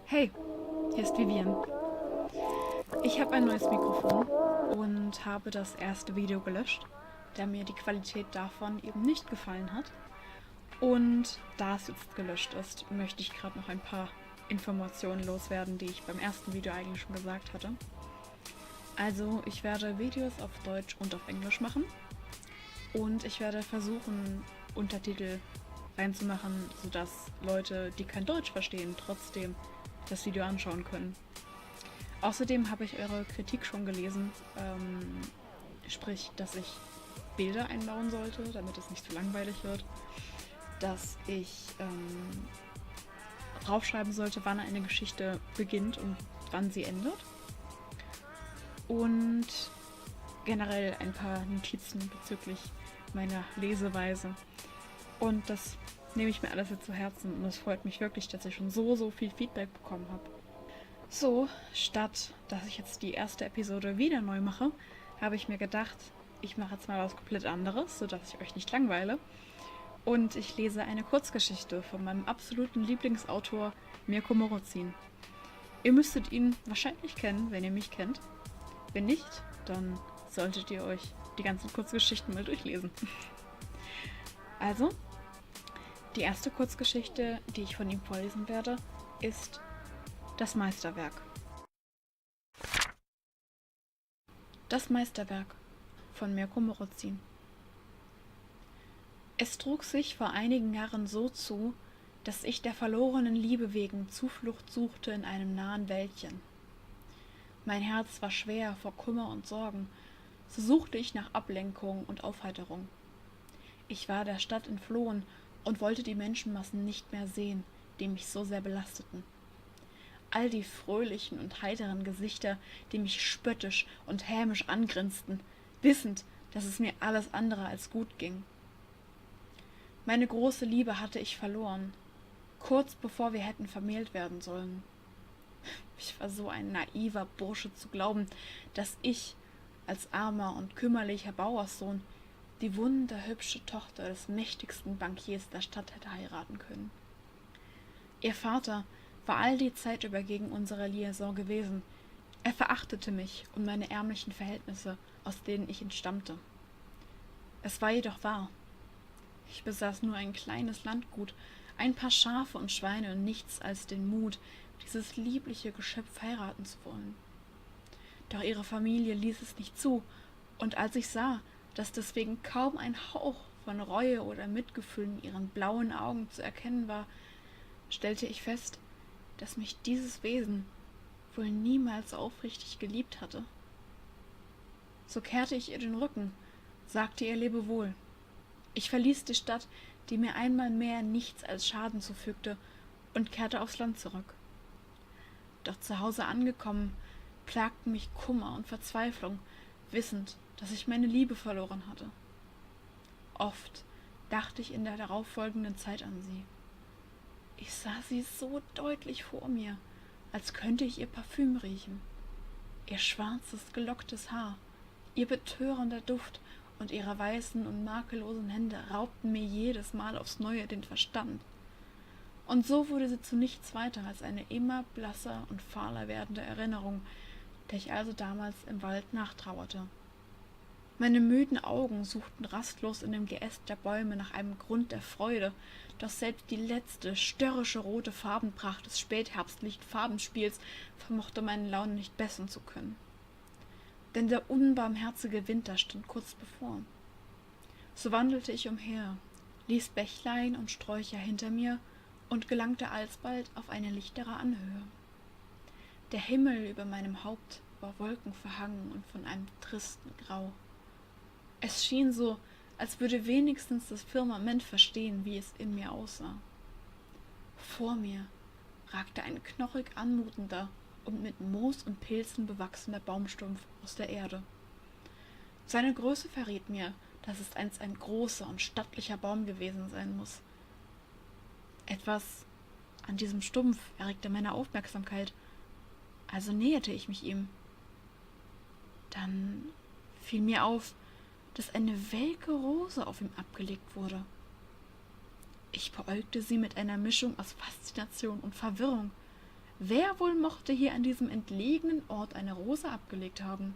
Hey, hier ist Vivian. Ich habe ein neues Mikrofon und habe das erste Video gelöscht, da mir die Qualität davon eben nicht gefallen hat. Und da es jetzt gelöscht ist, möchte ich gerade noch ein paar Informationen loswerden, die ich beim ersten Video eigentlich schon gesagt hatte. Also, ich werde Videos auf Deutsch und auf Englisch machen und ich werde versuchen, Untertitel reinzumachen, sodass Leute, die kein Deutsch verstehen, trotzdem das Video anschauen können. Außerdem habe ich eure Kritik schon gelesen, sprich, dass ich Bilder einbauen sollte, damit es nicht zu langweilig wird, dass ich draufschreiben sollte, wann eine Geschichte beginnt und wann sie endet. Und generell ein paar Notizen bezüglich meiner Leseweise. Und das nehme ich mir alles jetzt zu Herzen und es freut mich wirklich, dass ich schon so viel Feedback bekommen habe. So, statt dass ich jetzt die erste Episode wieder neu mache, habe ich mir gedacht, ich mache jetzt mal was komplett anderes, sodass ich euch nicht langweile. Und ich lese eine Kurzgeschichte von meinem absoluten Lieblingsautor Mirko Morozin. Ihr müsstet ihn wahrscheinlich kennen, wenn ihr mich kennt. Wenn nicht, dann solltet ihr euch die ganzen Kurzgeschichten mal durchlesen. Also, die erste Kurzgeschichte, die ich von ihm vorlesen werde, ist Das Meisterwerk. Das Meisterwerk von Mirko Morozin. Es trug sich vor einigen Jahren so zu, dass ich der verlorenen Liebe wegen Zuflucht suchte in einem nahen Wäldchen. Mein Herz war schwer vor Kummer und Sorgen, so suchte ich nach Ablenkung und Aufheiterung. Ich war der Stadt entflohen und wollte die Menschenmassen nicht mehr sehen, die mich so sehr belasteten. All die fröhlichen und heiteren Gesichter, die mich spöttisch und hämisch angrinsten, wissend, dass es mir alles andere als gut ging. Meine große Liebe hatte ich verloren, kurz bevor wir hätten vermählt werden sollen. Ich war so ein naiver Bursche zu glauben, dass ich, als armer und kümmerlicher Bauerssohn, die wunderhübsche Tochter des mächtigsten Bankiers der Stadt hätte heiraten können. Ihr Vater war all die Zeit über gegen unsere Liaison gewesen. Er verachtete mich und meine ärmlichen Verhältnisse, aus denen ich entstammte. Es war jedoch wahr. Ich besaß nur ein kleines Landgut, ein paar Schafe und Schweine und nichts als den Mut, dieses liebliche Geschöpf heiraten zu wollen. Doch ihre Familie ließ es nicht zu, und als ich sah, dass deswegen kaum ein Hauch von Reue oder Mitgefühl in ihren blauen Augen zu erkennen war, stellte ich fest, dass mich dieses Wesen wohl niemals aufrichtig geliebt hatte. So kehrte ich ihr den Rücken, sagte ihr Lebewohl. Ich verließ die Stadt, die mir einmal mehr nichts als Schaden zufügte, und kehrte aufs Land zurück. Doch zu Hause angekommen, plagten mich Kummer und Verzweiflung, wissend, dass ich meine Liebe verloren hatte. Oft dachte ich in der darauffolgenden Zeit an sie. Ich sah sie so deutlich vor mir, als könnte ich ihr Parfüm riechen. Ihr schwarzes, gelocktes Haar, ihr betörender Duft und ihre weißen und makellosen Hände raubten mir jedes Mal aufs Neue den Verstand. Und so wurde sie zu nichts weiter als eine immer blasser und fahler werdende Erinnerung, der ich also damals im Wald nachtrauerte. Meine müden Augen suchten rastlos in dem Geäst der Bäume nach einem Grund der Freude, doch selbst die letzte, störrische rote Farbenpracht des Spätherbstlicht-Farbenspiels vermochte meine Laune nicht bessern zu können. Denn der unbarmherzige Winter stand kurz bevor. So wandelte ich umher, ließ Bächlein und Sträucher hinter mir und gelangte alsbald auf eine lichtere Anhöhe. Der Himmel über meinem Haupt war wolkenverhangen und von einem tristen Grau. Es schien so, als würde wenigstens das Firmament verstehen, wie es in mir aussah. Vor mir ragte ein knochig anmutender und mit Moos und Pilzen bewachsener Baumstumpf aus der Erde. Seine Größe verriet mir, dass es einst ein großer und stattlicher Baum gewesen sein muss. Etwas an diesem Stumpf erregte meine Aufmerksamkeit, also näherte ich mich ihm. Dann fiel mir auf, dass eine welke Rose auf ihm abgelegt wurde. Ich beäugte sie mit einer Mischung aus Faszination und Verwirrung. Wer wohl mochte hier an diesem entlegenen Ort eine Rose abgelegt haben?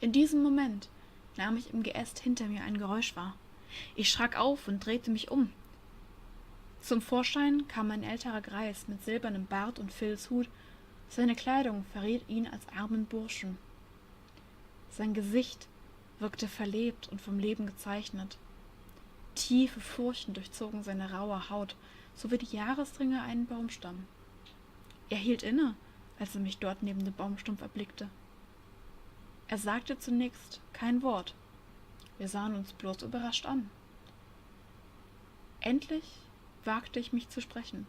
In diesem Moment nahm ich im Geäst hinter mir ein Geräusch wahr. Ich schrak auf und drehte mich um. Zum Vorschein kam ein älterer Greis mit silbernem Bart und Filzhut. Seine Kleidung verriet ihn als armen Burschen. Sein Gesicht wirkte verlebt und vom Leben gezeichnet. Tiefe Furchen durchzogen seine raue Haut, so wie die Jahresringe einen Baumstamm. Er hielt inne, als er mich dort neben dem Baumstumpf erblickte. Er sagte zunächst kein Wort. Wir sahen uns bloß überrascht an. Endlich wagte ich mich zu sprechen.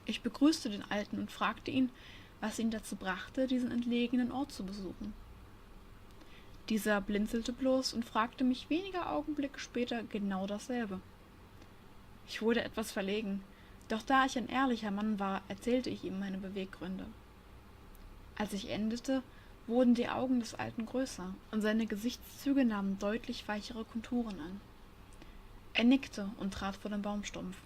Ich begrüßte den Alten und fragte ihn, was ihn dazu brachte, diesen entlegenen Ort zu besuchen. Dieser blinzelte bloß und fragte mich wenige Augenblicke später genau dasselbe. Ich wurde etwas verlegen, doch da ich ein ehrlicher Mann war, erzählte ich ihm meine Beweggründe. Als ich endete, wurden die Augen des Alten größer und seine Gesichtszüge nahmen deutlich weichere Konturen an. Er nickte und trat vor den Baumstumpf.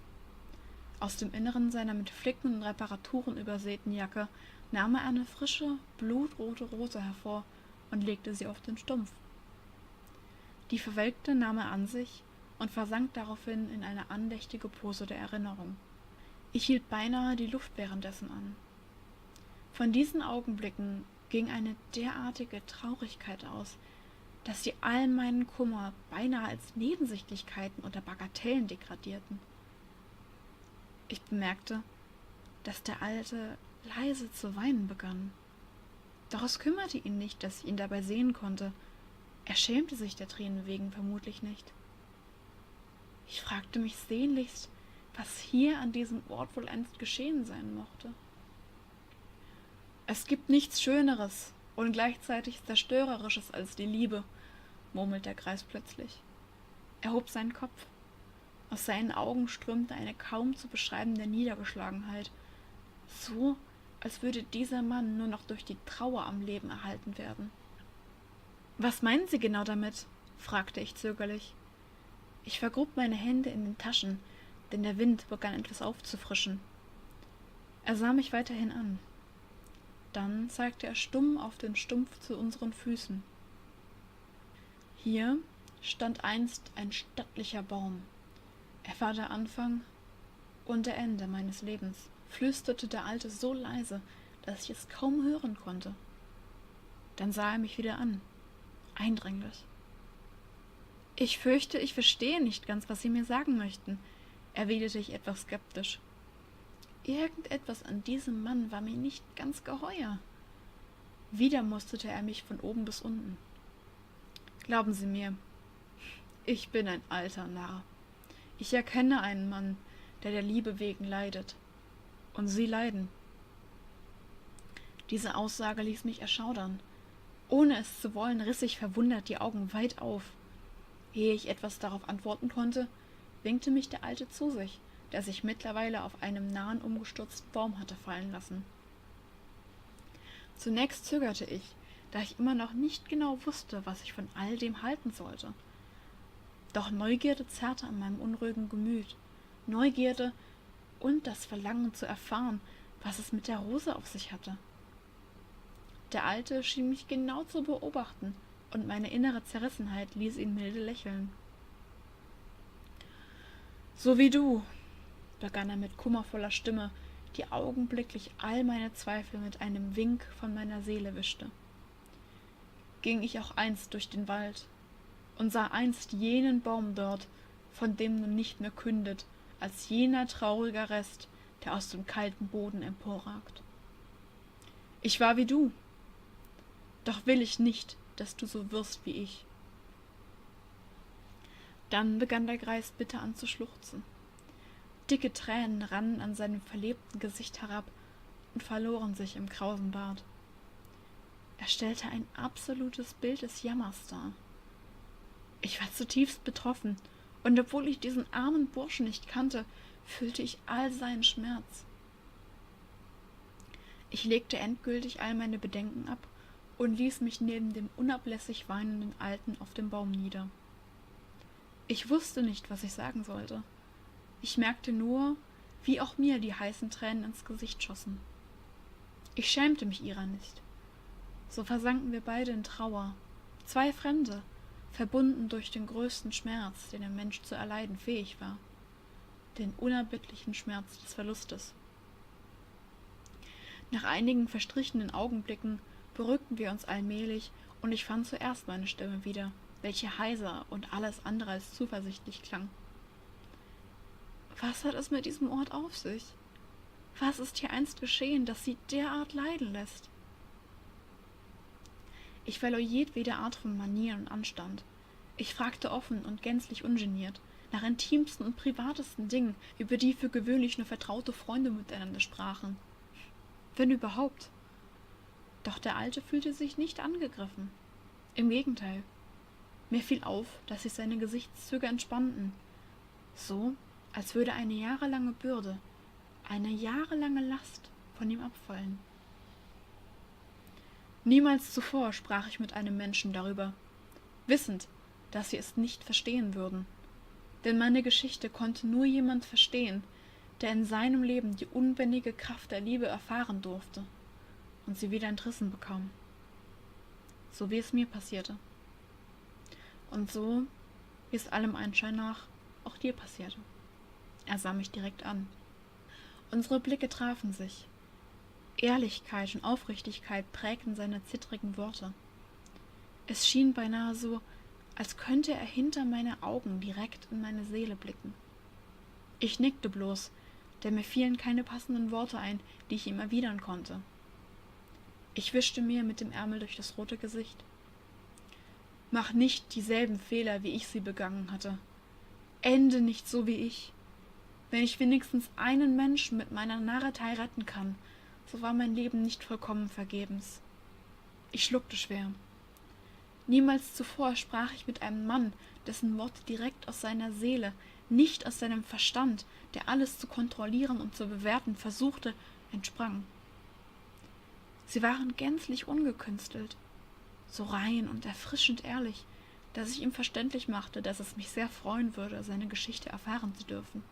Aus dem Inneren seiner mit Flicken und Reparaturen übersäten Jacke nahm er eine frische, blutrote Rose hervor und legte sie auf den Stumpf. Die verwelkte nahm er an sich und versank daraufhin in eine andächtige Pose der Erinnerung. Ich hielt beinahe die Luft währenddessen an. Von diesen Augenblicken ging eine derartige Traurigkeit aus, dass sie allen meinen Kummer beinahe als Nebensächlichkeiten oder Bagatellen degradierten. Ich bemerkte, dass der Alte leise zu weinen begann. Doch es kümmerte ihn nicht, dass ich ihn dabei sehen konnte. Er schämte sich der Tränen wegen vermutlich nicht. Ich fragte mich sehnlichst, was hier an diesem Ort wohl einst geschehen sein mochte. Es gibt nichts Schöneres und gleichzeitig Zerstörerisches als die Liebe, murmelte der Greis plötzlich. Er hob seinen Kopf. Aus seinen Augen strömte eine kaum zu beschreibende Niedergeschlagenheit, so als würde dieser Mann nur noch durch die Trauer am Leben erhalten werden. »Was meinen Sie genau damit?« fragte ich zögerlich. Ich vergrub meine Hände in den Taschen, denn der Wind begann etwas aufzufrischen. Er sah mich weiterhin an. Dann zeigte er stumm auf den Stumpf zu unseren Füßen. Hier stand einst ein stattlicher Baum. Er war der Anfang und der Ende meines Lebens, flüsterte der Alte so leise, dass ich es kaum hören konnte. Dann sah er mich wieder an, eindringlich. »Ich fürchte, ich verstehe nicht ganz, was Sie mir sagen möchten«, erwiderte ich etwas skeptisch. Irgendetwas an diesem Mann war mir nicht ganz geheuer. Wieder musterte er mich von oben bis unten. »Glauben Sie mir, ich bin ein alter Narr. Ich erkenne einen Mann, der Liebe wegen leidet. Und Sie leiden.« Diese Aussage ließ mich erschaudern. Ohne es zu wollen, riss ich verwundert die Augen weit auf. Ehe ich etwas darauf antworten konnte, winkte mich der Alte zu sich, der sich mittlerweile auf einem nahen umgestürzten Baum hatte fallen lassen. Zunächst zögerte ich, da ich immer noch nicht genau wusste, was ich von all dem halten sollte. Doch Neugierde zerrte an meinem unruhigen Gemüt, Neugierde und das Verlangen zu erfahren, was es mit der Rose auf sich hatte. Der Alte schien mich genau zu beobachten, und meine innere Zerrissenheit ließ ihn milde lächeln. »So wie du«, begann er mit kummervoller Stimme, die augenblicklich all meine Zweifel mit einem Wink von meiner Seele wischte, »ging ich auch einst durch den Wald und sah einst jenen Baum dort, von dem nun nicht mehr kündet, als jener trauriger Rest, der aus dem kalten Boden emporragt. Ich war wie du, doch will ich nicht, dass du so wirst wie ich.« Dann begann der Greis bitter an zu schluchzen. Dicke Tränen rannen an seinem verlebten Gesicht herab und verloren sich im krausen Bart. Er stellte ein absolutes Bild des Jammers dar. Ich war zutiefst betroffen, und obwohl ich diesen armen Burschen nicht kannte, fühlte ich all seinen Schmerz. Ich legte endgültig all meine Bedenken ab und ließ mich neben dem unablässig weinenden Alten auf dem Baum nieder. Ich wusste nicht, was ich sagen sollte. Ich merkte nur, wie auch mir die heißen Tränen ins Gesicht schossen. Ich schämte mich ihrer nicht. So versanken wir beide in Trauer, zwei Fremde, verbunden durch den größten Schmerz, den ein Mensch zu erleiden fähig war, den unerbittlichen Schmerz des Verlustes. Nach einigen verstrichenen Augenblicken beruhigten wir uns allmählich, und ich fand zuerst meine Stimme wieder, welche heiser und alles andere als zuversichtlich klang. Was hat es mit diesem Ort auf sich? Was ist hier einst geschehen, das sie derart leiden lässt? Ich verlor jedwede Art von Manier und Anstand. Ich fragte offen und gänzlich ungeniert, nach intimsten und privatesten Dingen, über die für gewöhnlich nur vertraute Freunde miteinander sprachen. Wenn überhaupt. Doch der Alte fühlte sich nicht angegriffen. Im Gegenteil. Mir fiel auf, dass sich seine Gesichtszüge entspannten, so als würde eine jahrelange Bürde, eine jahrelange Last von ihm abfallen. Niemals zuvor sprach ich mit einem Menschen darüber, wissend, dass sie es nicht verstehen würden, denn meine Geschichte konnte nur jemand verstehen, der in seinem Leben die unbändige Kraft der Liebe erfahren durfte und sie wieder entrissen bekam, so wie es mir passierte. Und so, wie es allem Anschein nach auch dir passierte. Er sah mich direkt an. Unsere Blicke trafen sich. Ehrlichkeit und Aufrichtigkeit prägten seine zittrigen Worte. Es schien beinahe so, als könnte er hinter meine Augen direkt in meine Seele blicken. Ich nickte bloß, denn mir fielen keine passenden Worte ein, die ich ihm erwidern konnte. Ich wischte mir mit dem Ärmel durch das rote Gesicht. Mach nicht dieselben Fehler, wie ich sie begangen hatte. Ende nicht so wie ich. Wenn ich wenigstens einen Menschen mit meiner Narretei retten kann, so war mein Leben nicht vollkommen vergebens. Ich schluckte schwer. Niemals zuvor sprach ich mit einem Mann, dessen Worte direkt aus seiner Seele, nicht aus seinem Verstand, der alles zu kontrollieren und zu bewerten versuchte, entsprangen. Sie waren gänzlich ungekünstelt, so rein und erfrischend ehrlich, dass ich ihm verständlich machte, dass es mich sehr freuen würde, seine Geschichte erfahren zu dürfen.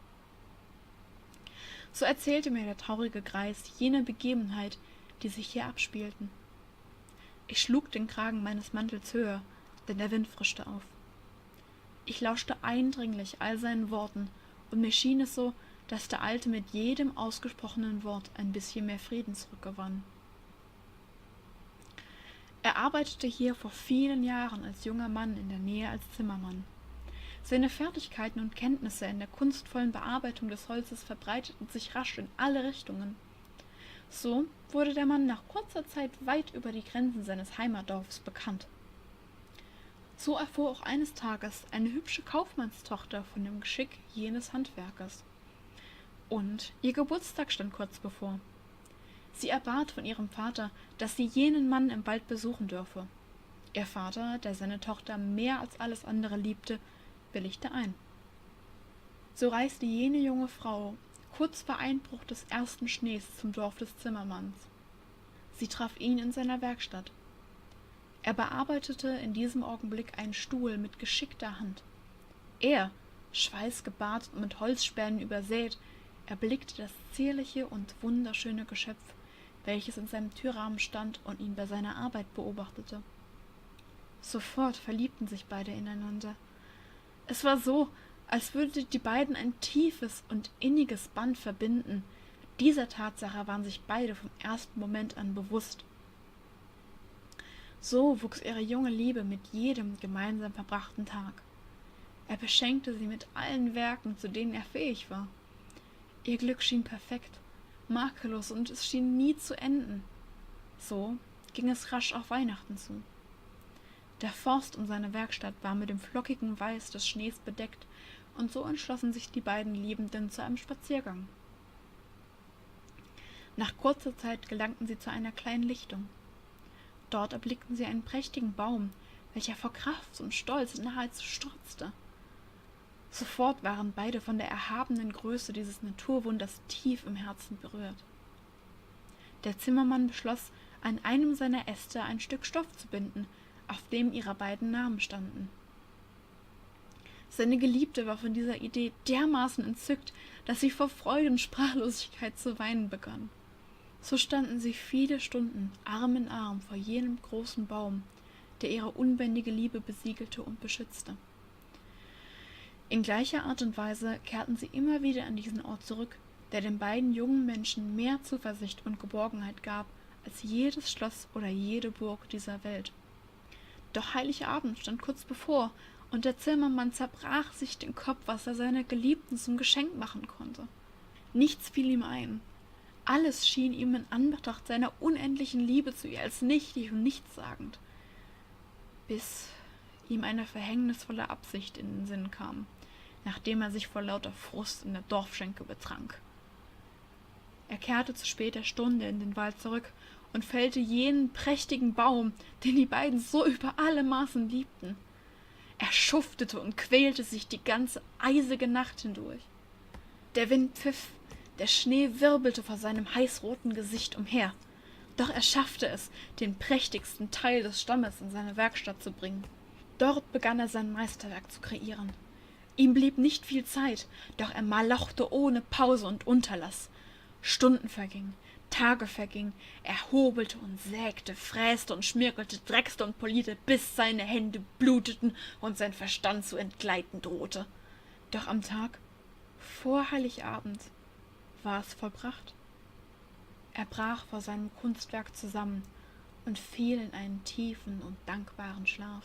So erzählte mir der traurige Greis jene Begebenheit, die sich hier abspielten. Ich schlug den Kragen meines Mantels höher, denn der Wind frischte auf. Ich lauschte eindringlich all seinen Worten, und mir schien es so, dass der Alte mit jedem ausgesprochenen Wort ein bisschen mehr Frieden zurückgewann. Er arbeitete hier vor vielen Jahren als junger Mann in der Nähe als Zimmermann. Seine Fertigkeiten und Kenntnisse in der kunstvollen Bearbeitung des Holzes verbreiteten sich rasch in alle Richtungen. So wurde der Mann nach kurzer Zeit weit über die Grenzen seines Heimatdorfs bekannt. So erfuhr auch eines Tages eine hübsche Kaufmannstochter von dem Geschick jenes Handwerkers. Und ihr Geburtstag stand kurz bevor. Sie erbat von ihrem Vater, dass sie jenen Mann im Wald besuchen dürfe. Ihr Vater, der seine Tochter mehr als alles andere liebte, willigte ein. So reiste jene junge Frau kurz vor Einbruch des ersten Schnees zum Dorf des Zimmermanns. Sie traf ihn in seiner Werkstatt. Er bearbeitete in diesem Augenblick einen Stuhl mit geschickter Hand. Er, schweißgebadet und mit Holzspänen übersät, erblickte das zierliche und wunderschöne Geschöpf, welches in seinem Türrahmen stand und ihn bei seiner Arbeit beobachtete. Sofort verliebten sich beide ineinander. Es war so, als würde die beiden ein tiefes und inniges Band verbinden. Dieser Tatsache waren sich beide vom ersten Moment an bewusst. So wuchs ihre junge Liebe mit jedem gemeinsam verbrachten Tag. Er beschenkte sie mit allen Werken, zu denen er fähig war. Ihr Glück schien perfekt, makellos, und es schien nie zu enden. So ging es rasch auf Weihnachten zu. Der Forst um seine Werkstatt war mit dem flockigen Weiß des Schnees bedeckt, und so entschlossen sich die beiden Liebenden zu einem Spaziergang. Nach kurzer Zeit gelangten sie zu einer kleinen Lichtung. Dort erblickten sie einen prächtigen Baum, welcher vor Kraft und Stolz nahezu strotzte. Sofort waren beide von der erhabenen Größe dieses Naturwunders tief im Herzen berührt. Der Zimmermann beschloss, an einem seiner Äste ein Stück Stoff zu binden, auf dem ihre beiden Namen standen. Seine Geliebte war von dieser Idee dermaßen entzückt, dass sie vor Freude und Sprachlosigkeit zu weinen begann. So standen sie viele Stunden Arm in Arm vor jenem großen Baum, der ihre unbändige Liebe besiegelte und beschützte. In gleicher Art und Weise kehrten sie immer wieder an diesen Ort zurück, der den beiden jungen Menschen mehr Zuversicht und Geborgenheit gab als jedes Schloss oder jede Burg dieser Welt. Doch Heiligabend stand kurz bevor, und der Zimmermann zerbrach sich den Kopf, was er seiner Geliebten zum Geschenk machen konnte. Nichts fiel ihm ein. Alles schien ihm in Anbetracht seiner unendlichen Liebe zu ihr als nichtig und nichtssagend, bis ihm eine verhängnisvolle Absicht in den Sinn kam, nachdem er sich vor lauter Frust in der Dorfschenke betrank. Er kehrte zu später Stunde in den Wald zurück und fällte jenen prächtigen Baum, den die beiden so über alle Maßen liebten. Er schuftete und quälte sich die ganze eisige Nacht hindurch. Der Wind pfiff, der Schnee wirbelte vor seinem heißroten Gesicht umher, doch er schaffte es, den prächtigsten Teil des Stammes in seine Werkstatt zu bringen. Dort begann er sein Meisterwerk zu kreieren. Ihm blieb nicht viel Zeit, doch er malochte ohne Pause und Unterlass. Stunden vergingen, Tage vergingen, er hobelte und sägte, fräste und schmirgelte, dreckste und polierte, bis seine Hände bluteten und sein Verstand zu entgleiten drohte. Doch am Tag vor Heiligabend war es vollbracht. Er brach vor seinem Kunstwerk zusammen und fiel in einen tiefen und dankbaren Schlaf.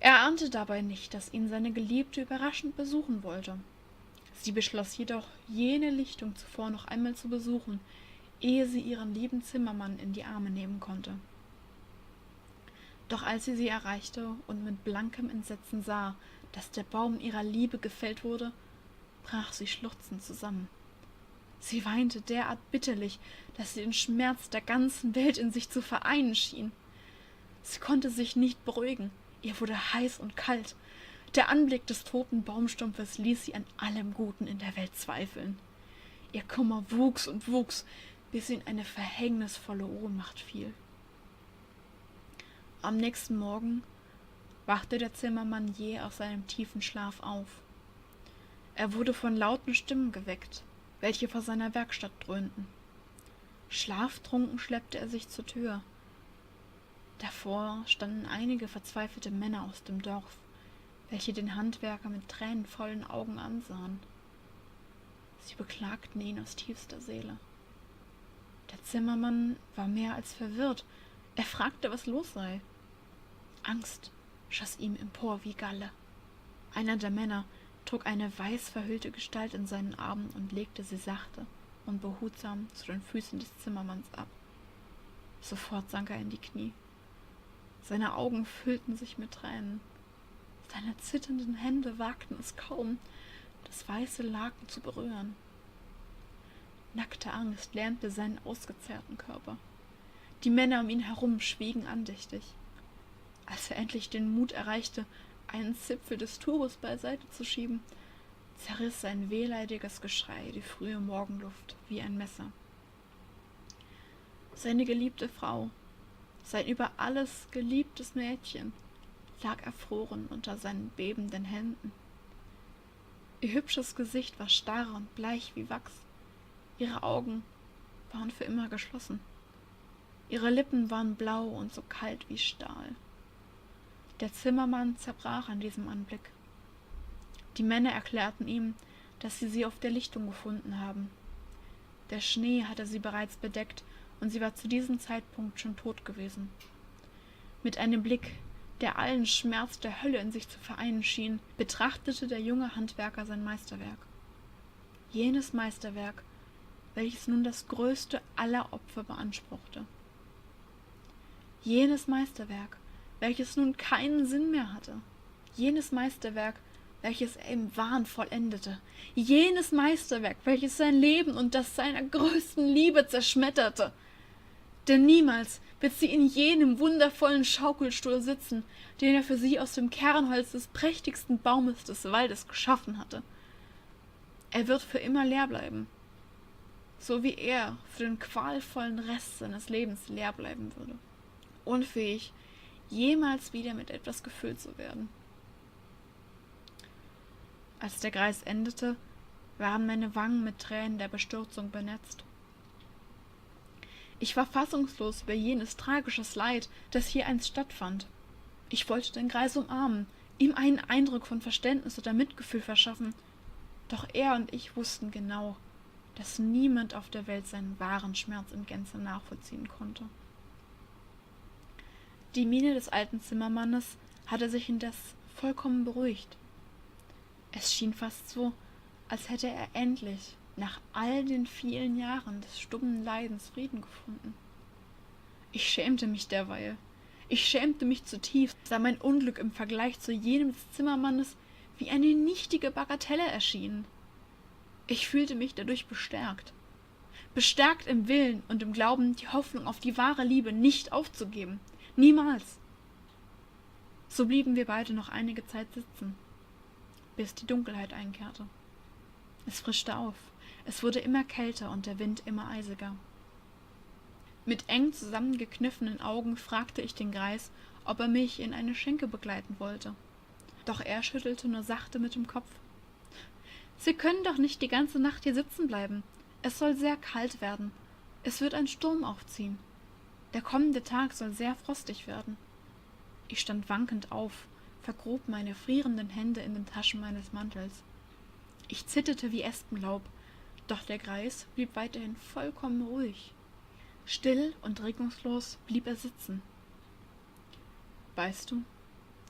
Er ahnte dabei nicht, dass ihn seine Geliebte überraschend besuchen wollte. Sie beschloss jedoch, jene Lichtung zuvor noch einmal zu besuchen, ehe sie ihren lieben Zimmermann in die Arme nehmen konnte. Doch als sie erreichte und mit blankem Entsetzen sah, dass der Baum ihrer Liebe gefällt wurde, brach sie schluchzend zusammen. Sie weinte derart bitterlich, dass sie den Schmerz der ganzen Welt in sich zu vereinen schien. Sie konnte sich nicht beruhigen, ihr wurde heiß und kalt. Der Anblick des toten Baumstumpfes ließ sie an allem Guten in der Welt zweifeln. Ihr Kummer wuchs und wuchs, bis sie in eine verhängnisvolle Ohnmacht fiel. Am nächsten Morgen wachte der Zimmermann jäh aus seinem tiefen Schlaf auf. Er wurde von lauten Stimmen geweckt, welche vor seiner Werkstatt dröhnten. Schlaftrunken schleppte er sich zur Tür. Davor standen einige verzweifelte Männer aus dem Dorf, welche den Handwerker mit tränenvollen Augen ansahen. Sie beklagten ihn aus tiefster Seele. Der Zimmermann war mehr als verwirrt. Er fragte, was los sei. Angst schoss ihm empor wie Galle. Einer der Männer trug eine weiß verhüllte Gestalt in seinen Armen und legte sie sachte und behutsam zu den Füßen des Zimmermanns ab. Sofort sank er in die Knie. Seine Augen füllten sich mit Tränen. Seine zitternden Hände wagten es kaum, das weiße Laken zu berühren. Nackte Angst lähmte seinen ausgezehrten Körper. Die Männer um ihn herum schwiegen andächtig. Als er endlich den Mut erreichte, einen Zipfel des Tuches beiseite zu schieben, zerriss sein wehleidiges Geschrei die frühe Morgenluft wie ein Messer. Seine geliebte Frau, sein über alles geliebtes Mädchen, lag erfroren unter seinen bebenden Händen. Ihr hübsches Gesicht war starr und bleich wie Wachs. Ihre Augen waren für immer geschlossen. Ihre Lippen waren blau und so kalt wie Stahl. Der Zimmermann zerbrach an diesem Anblick. Die Männer erklärten ihm, dass sie auf der Lichtung gefunden haben. Der Schnee hatte sie bereits bedeckt und sie war zu diesem Zeitpunkt schon tot gewesen. Mit einem Blick, der allen Schmerz der Hölle in sich zu vereinen schien, betrachtete der junge Handwerker sein Meisterwerk. Jenes Meisterwerk, welches nun das größte aller Opfer beanspruchte. Jenes Meisterwerk, welches nun keinen Sinn mehr hatte. Jenes Meisterwerk, welches er im Wahn vollendete. Jenes Meisterwerk, welches sein Leben und das seiner größten Liebe zerschmetterte. Denn niemals wird sie in jenem wundervollen Schaukelstuhl sitzen, den er für sie aus dem Kernholz des prächtigsten Baumes des Waldes geschaffen hatte. Er wird für immer leer bleiben, so wie er für den qualvollen Rest seines Lebens leer bleiben würde, unfähig, jemals wieder mit etwas gefüllt zu werden. Als der Greis endete, waren meine Wangen mit Tränen der Bestürzung benetzt. Ich war fassungslos über jenes tragisches Leid, das hier einst stattfand. Ich wollte den Greis umarmen, ihm einen Eindruck von Verständnis oder Mitgefühl verschaffen, doch er und ich wussten genau, dass niemand auf der Welt seinen wahren Schmerz in Gänze nachvollziehen konnte. Die Miene des alten Zimmermannes hatte sich indes vollkommen beruhigt. Es schien fast so, als hätte er endlich, nach all den vielen Jahren des stummen Leidens, Frieden gefunden. Ich schämte mich derweil. Ich schämte mich zutiefst, da mein Unglück im Vergleich zu jenem des Zimmermannes wie eine nichtige Bagatelle erschien. Ich fühlte mich dadurch bestärkt. Bestärkt im Willen und im Glauben, die Hoffnung auf die wahre Liebe nicht aufzugeben. Niemals. So blieben wir beide noch einige Zeit sitzen, bis die Dunkelheit einkehrte. Es frischte auf, es wurde immer kälter und der Wind immer eisiger. Mit eng zusammengekniffenen Augen fragte ich den Greis, ob er mich in eine Schenke begleiten wollte. Doch er schüttelte nur sachte mit dem Kopf. »Sie können doch nicht die ganze Nacht hier sitzen bleiben. Es soll sehr kalt werden. Es wird ein Sturm aufziehen. Der kommende Tag soll sehr frostig werden.« Ich stand wankend auf, vergrub meine frierenden Hände in den Taschen meines Mantels. Ich zitterte wie Espenlaub, doch der Greis blieb weiterhin vollkommen ruhig. Still und regungslos blieb er sitzen. »Weißt du«,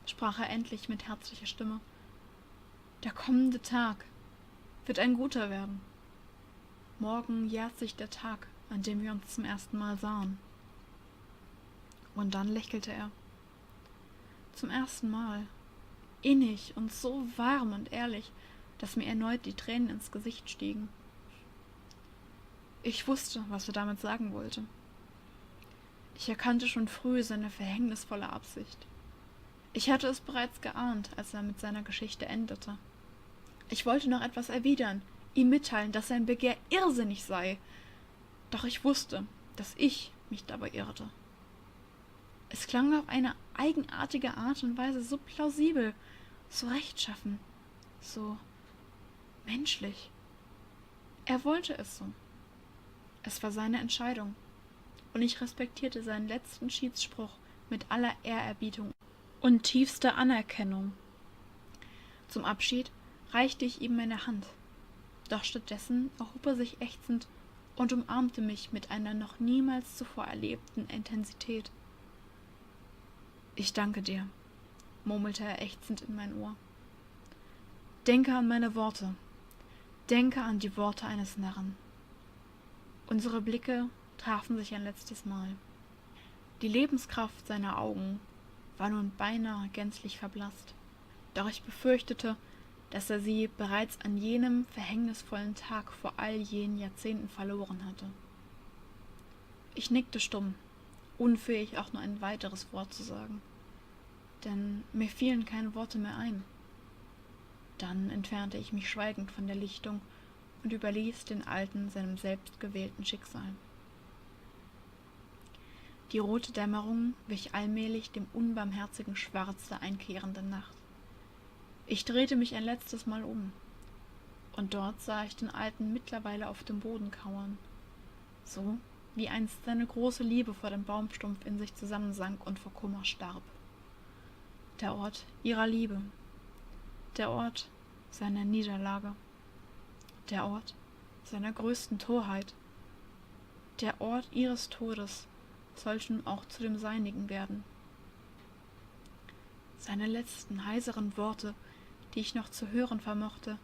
sprach er endlich mit herzlicher Stimme, »der kommende Tag wird ein guter werden. Morgen jährt sich der Tag, an dem wir uns zum ersten Mal sahen.« Und dann lächelte er. Zum ersten Mal, innig und so warm und ehrlich, dass mir erneut die Tränen ins Gesicht stiegen. Ich wusste, was er damit sagen wollte. Ich erkannte schon früh seine verhängnisvolle Absicht. Ich hatte es bereits geahnt, als er mit seiner Geschichte endete. Ich wollte noch etwas erwidern, ihm mitteilen, dass sein Begehr irrsinnig sei. Doch ich wusste, dass ich mich dabei irrte. Es klang auf eine eigenartige Art und Weise so plausibel, so rechtschaffen, so menschlich. Er wollte es so. Es war seine Entscheidung, und ich respektierte seinen letzten Schiedsspruch mit aller Ehrerbietung und tiefster Anerkennung. Zum Abschied reichte ich ihm meine Hand, doch stattdessen erhob er sich ächzend und umarmte mich mit einer noch niemals zuvor erlebten Intensität. »Ich danke dir«, murmelte er ächzend in mein Ohr. »Denke an meine Worte. Denke an die Worte eines Narren.« Unsere Blicke trafen sich ein letztes Mal. Die Lebenskraft seiner Augen war nun beinahe gänzlich verblasst, doch ich befürchtete, dass er sie bereits an jenem verhängnisvollen Tag vor all jenen Jahrzehnten verloren hatte. Ich nickte stumm, unfähig auch nur ein weiteres Wort zu sagen, denn mir fielen keine Worte mehr ein. Dann entfernte ich mich schweigend von der Lichtung und überließ den Alten seinem selbstgewählten Schicksal. Die rote Dämmerung wich allmählich dem unbarmherzigen Schwarz der einkehrenden Nacht. Ich drehte mich ein letztes Mal um, und dort sah ich den Alten mittlerweile auf dem Boden kauern, so wie einst seine große Liebe vor dem Baumstumpf in sich zusammensank und vor Kummer starb. Der Ort ihrer Liebe, der Ort seiner Niederlage, der Ort seiner größten Torheit, der Ort ihres Todes sollte nun auch zu dem seinigen werden. Seine letzten heiseren Worte, die ich noch zu hören vermochte,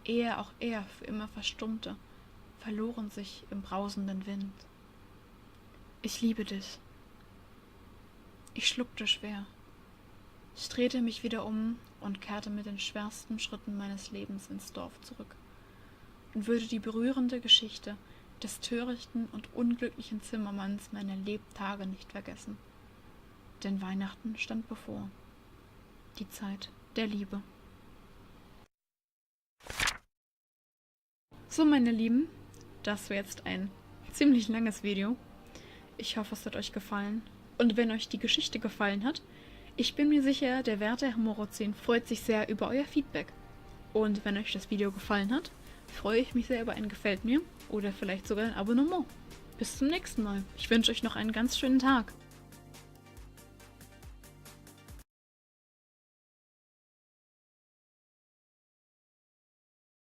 ehe auch er für immer verstummte, verloren sich im brausenden Wind. »Ich liebe dich.« Ich schluckte schwer. Ich drehte mich wieder um und kehrte mit den schwersten Schritten meines Lebens ins Dorf zurück und würde die berührende Geschichte des törichten und unglücklichen Zimmermanns meiner Lebtage nicht vergessen. Denn Weihnachten stand bevor. Die Zeit der Liebe. So, meine Lieben, das war jetzt ein ziemlich langes Video. Ich hoffe, es hat euch gefallen. Und wenn euch die Geschichte gefallen hat, ich bin mir sicher, der werte Herr Morozin freut sich sehr über euer Feedback. Und wenn euch das Video gefallen hat, freue ich mich sehr über ein Gefällt mir oder vielleicht sogar ein Abonnement. Bis zum nächsten Mal. Ich wünsche euch noch einen ganz schönen Tag.